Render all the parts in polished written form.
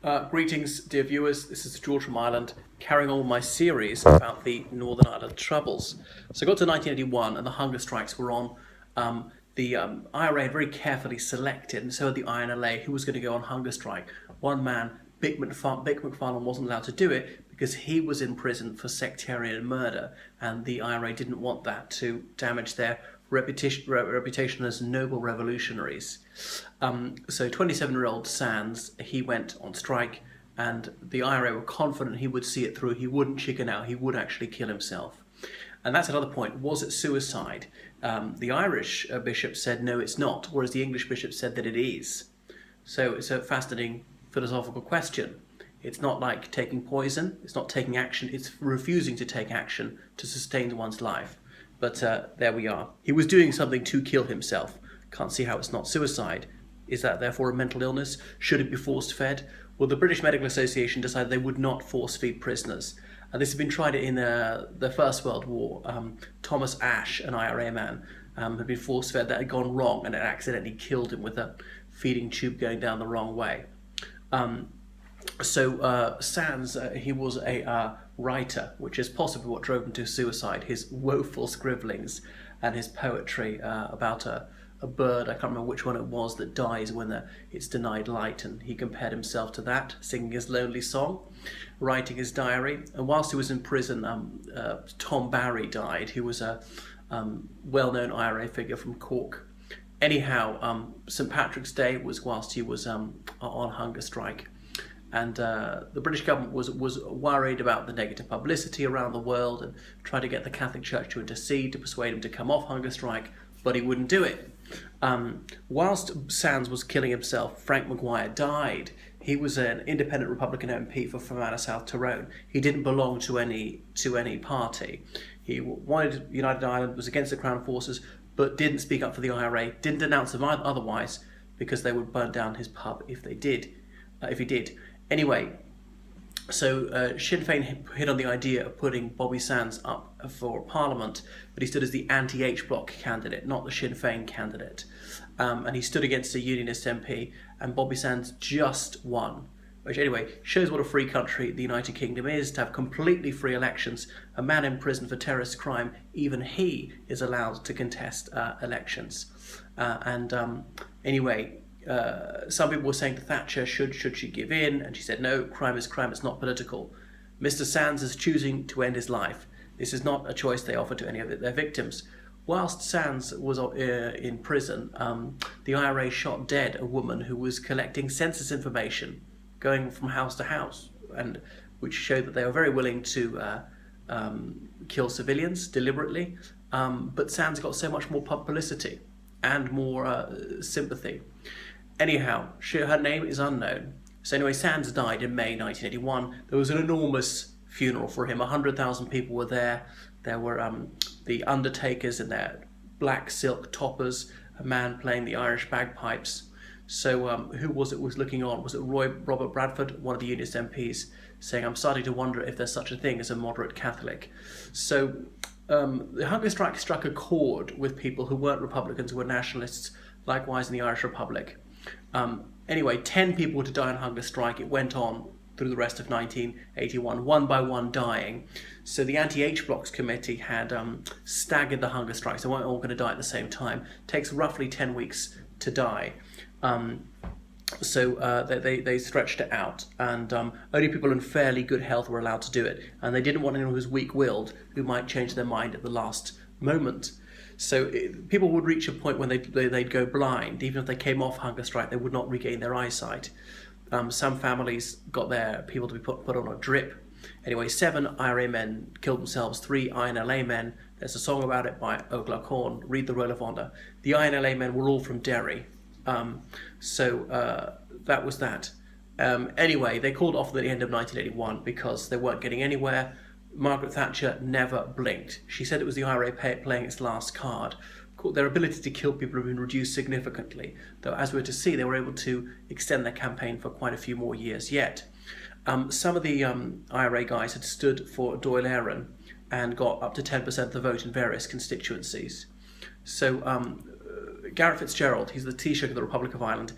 Greetings, dear viewers. This is George from Ireland, carrying on my series about the Northern Ireland Troubles. So I got to 1981 and the hunger strikes were on. The IRA had very carefully selected, and so had the INLA, who was going to go on hunger strike. One man, Bick McFarlane, wasn't allowed to do it because he was in prison for sectarian murder, and the IRA didn't want that to damage their reputation as noble revolutionaries. So 27-year-old Sands, he went on strike, and the IRA were confident he would see it through. He wouldn't chicken out. He would actually kill himself. And that's another point. Was it suicide? The Irish bishop said, no, it's not, whereas the English bishop said that it is. So it's a fascinating philosophical question. It's not like taking poison. It's not taking action. It's refusing to take action to sustain one's life. But there we are. He was doing something to kill himself. Can't see how it's not suicide. Is that therefore a mental illness? Should it be force-fed? Well, the British Medical Association decided they would not force-feed prisoners. And this has been tried in the First World War. Thomas Ashe, an IRA man, had been force-fed. That had gone wrong, and it accidentally killed him with a feeding tube going down the wrong way. So Sands, he was a writer, which is possibly what drove him to suicide. His woeful scribblings and his poetry about a bird, I can't remember which one it was, that dies when it's denied light, and he compared himself to that, singing his lonely song, writing his diary. And whilst he was in prison, Tom Barry died, who was a well-known IRA figure from Cork. Anyhow, St. Patrick's Day was whilst he was on hunger strike. And the British government was worried about the negative publicity around the world and tried to get the Catholic Church to intercede to persuade him to come off hunger strike, but he wouldn't do it. Whilst Sands was killing himself, Frank Maguire died. He was an independent Republican MP for Fermanagh South Tyrone. He didn't belong to any party. He wanted United Ireland, was against the Crown Forces, but didn't speak up for the IRA, didn't denounce them otherwise, because they would burn down his pub if he did. Anyway, so Sinn Féin hit on the idea of putting Bobby Sands up for Parliament, but he stood as the anti-H Bloc candidate, not the Sinn Féin candidate. And he stood against a Unionist MP, and Bobby Sands just won. Which anyway, shows what a free country the United Kingdom is, to have completely free elections. A man in prison for terrorist crime, even he is allowed to contest elections. Anyway, some people were saying to Thatcher, should she give in? And she said, no, crime is crime, it's not political. Mr. Sands is choosing to end his life. This is not a choice they offer to any of their victims. Whilst Sands was in prison, the IRA shot dead a woman who was collecting census information, going from house to house, and which showed that they were very willing to kill civilians deliberately. But Sands got so much more publicity and more sympathy. Anyhow, her name is unknown. So anyway, Sands died in May 1981. There was an enormous funeral for him. 100,000 people were there. There were the undertakers in their black silk toppers, a man playing the Irish bagpipes. So who was looking on? Was it Robert Bradford, one of the Unionist MPs, saying, I'm starting to wonder if there's such a thing as a moderate Catholic. So the hunger strike struck a chord with people who weren't Republicans, who were nationalists, likewise in the Irish Republic. Anyway, 10 people were to die on hunger strike. It went on through the rest of 1981, one by one dying. So the Anti-H Blocks Committee had staggered the hunger strikes. They weren't all going to die at the same time. It takes roughly 10 weeks to die. So they stretched it out, and only people in fairly good health were allowed to do it. And they didn't want anyone who was weak-willed, who might change their mind at the last moment. So people would reach a point when they'd go blind. Even if they came off hunger strike, they would not regain their eyesight. Some families got their people to be put on a drip. Anyway, 7 IRA men killed themselves, 3 INLA men. There's a song about it by O'Glacorn, Read the Roll of Honour. The INLA men were all from Derry. So that was that. Anyway, they called off at the end of 1981 because they weren't getting anywhere. Margaret Thatcher never blinked. She said it was the IRA playing its last card. Their ability to kill people had been reduced significantly, though as we were to see, they were able to extend their campaign for quite a few more years yet. Some of the IRA guys had stood for Dáil Éireann and got up to 10% of the vote in various constituencies. So Garret FitzGerald, he's the Taoiseach of the Republic of Ireland,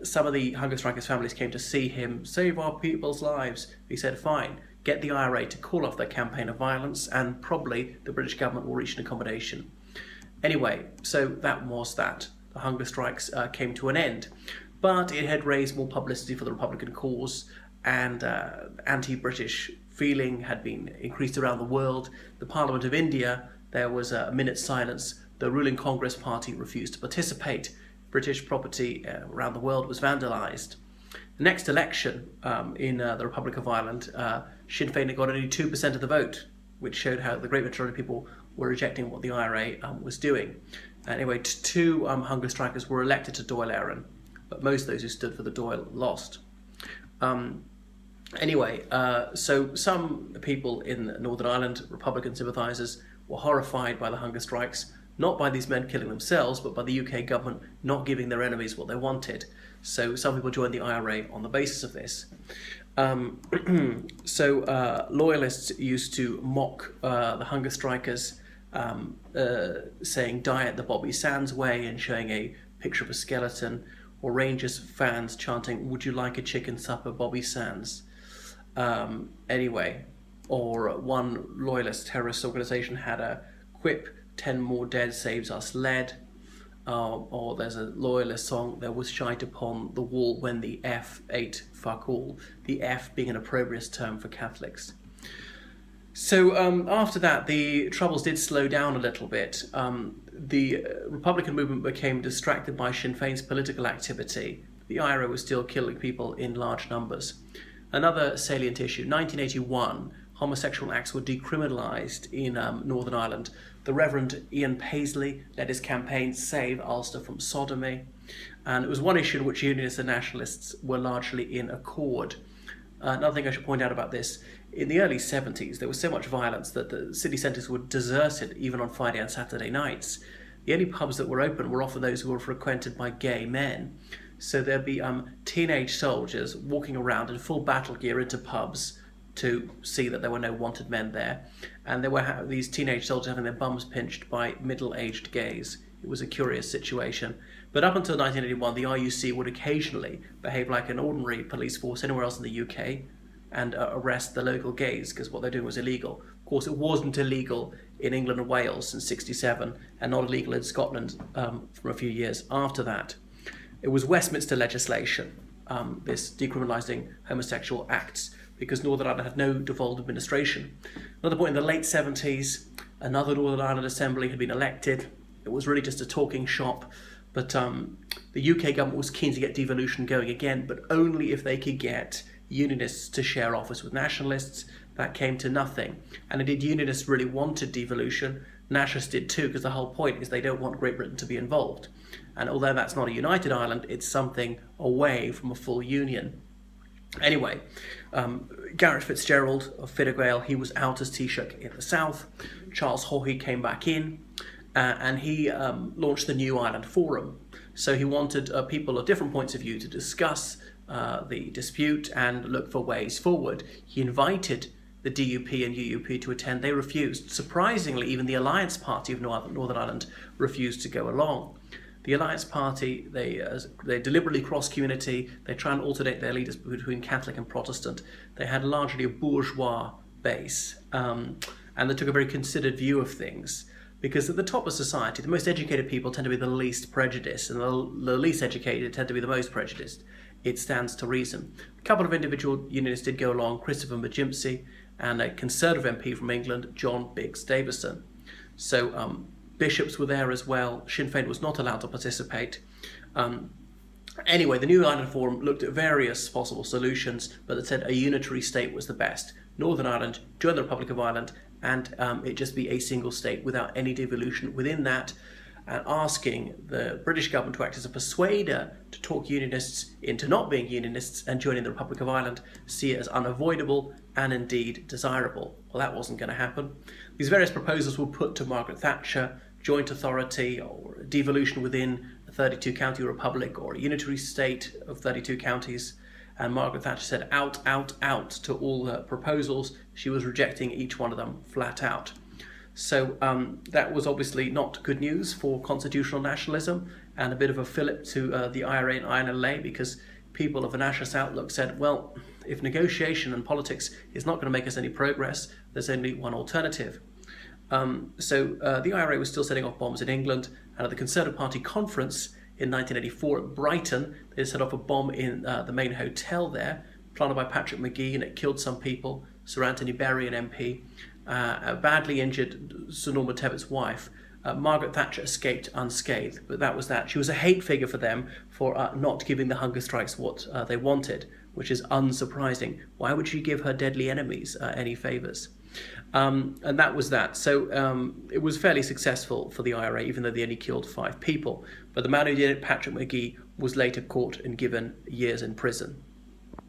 some of the hunger strikers' families came to see him save our people's lives. He said, fine, get the IRA to call off their campaign of violence, and probably the British government will reach an accommodation. Anyway, so that was that. The hunger strikes came to an end. But it had raised more publicity for the Republican cause, and anti-British feeling had been increased around the world. The Parliament of India, there was a minute's silence. The ruling Congress party refused to participate. British property around the world was vandalised. The next election in the Republic of Ireland, Sinn Féin had got only 2% of the vote, which showed how the great majority of people were rejecting what the IRA was doing. Anyway, two hunger strikers were elected to Dáil Éireann, but most of those who stood for the Dáil lost. So some people in Northern Ireland, Republican sympathisers, were horrified by the hunger strikes, not by these men killing themselves, but by the UK government not giving their enemies what they wanted. So some people joined the IRA on the basis of this. Loyalists used to mock the hunger strikers, saying "Die it the Bobby Sands way" and showing a picture of a skeleton, or Rangers fans chanting "Would you like a chicken supper, Bobby Sands?" Or one loyalist terrorist organisation had a quip, 10 more dead saves us lead. Or there's a loyalist song, "There was shite upon the wall when the F ate fuck all," the F being an opprobrious term for Catholics. So after that, the troubles did slow down a little bit. The Republican movement became distracted by Sinn Féin's political activity. The IRA was still killing people in large numbers. Another salient issue, 1981, homosexual acts were decriminalised in Northern Ireland. The Reverend Ian Paisley led his campaign Save Ulster from Sodomy, and it was one issue in which Unionists and Nationalists were largely in accord. Another thing I should point out about this, in the early 70s there was so much violence that the city centres were deserted even on Friday and Saturday nights. The only pubs that were open were often those who were frequented by gay men. So there'd be teenage soldiers walking around in full battle gear into pubs to see that there were no wanted men there. And there were these teenage soldiers having their bums pinched by middle-aged gays. It was a curious situation. But up until 1981, the RUC would occasionally behave like an ordinary police force anywhere else in the UK and arrest the local gays, because what they're doing was illegal. Of course, it wasn't illegal in England and Wales since '67, and not illegal in Scotland for a few years after that. It was Westminster legislation, this decriminalising homosexual acts, because Northern Ireland had no devolved administration. Another point, in the late 70s, another Northern Ireland Assembly had been elected. It was really just a talking shop, but the UK government was keen to get devolution going again, but only if they could get Unionists to share office with Nationalists. That came to nothing. And indeed, Unionists really wanted devolution. Nationalists did too, because the whole point is they don't want Great Britain to be involved. And although that's not a united Ireland, it's something away from a full union. Anyway, Garret Fitzgerald of Fine Gael, he was out as Taoiseach in the south. Charles Haughey came back in, and he launched the New Ireland Forum. So he wanted people of different points of view to discuss the dispute and look for ways forward. He invited the DUP and UUP to attend. They refused. Surprisingly, even the Alliance Party of Northern Ireland refused to go along. The Alliance Party, they deliberately cross community. They try and alternate their leaders between Catholic and Protestant. They had largely a bourgeois base, and they took a very considered view of things. Because at the top of society, the most educated people tend to be the least prejudiced, and the least educated tend to be the most prejudiced. It stands to reason. A couple of individual unionists did go along, Christopher McGimpsey and a Conservative MP from England, John Biggs Davison. So bishops were there as well. Sinn Féin was not allowed to participate. Anyway, the New Ireland Forum looked at various possible solutions, but it said a unitary state was the best. Northern Ireland join the Republic of Ireland, and it just be a single state without any devolution within that, and asking the British government to act as a persuader to talk Unionists into not being Unionists and joining the Republic of Ireland, see it as unavoidable and indeed desirable. Well, that wasn't going to happen. These various proposals were put to Margaret Thatcher: joint authority, or devolution within a 32-county republic, or a unitary state of 32 counties. And Margaret Thatcher said out, out, out to all the proposals. She was rejecting each one of them flat out. So that was obviously not good news for constitutional nationalism, and a bit of a fillip to the IRA and INLA, because people of a nationalist outlook said, well, if negotiation and politics is not going to make us any progress, there's only one alternative. So the IRA was still setting off bombs in England, and at the Conservative Party conference in 1984 at Brighton, they set off a bomb in the main hotel there, planted by Patrick Magee, and it killed some people. Sir Anthony Berry, an MP, badly injured Sir Norman Tebbett's wife. Margaret Thatcher escaped unscathed, but that was that. She was a hate figure for them for not giving the hunger strikes what they wanted, which is unsurprising. Why would she give her deadly enemies any favours? And that was that. So it was fairly successful for the IRA, even though they only killed 5 people. But the man who did it, Patrick Magee, was later caught and given years in prison.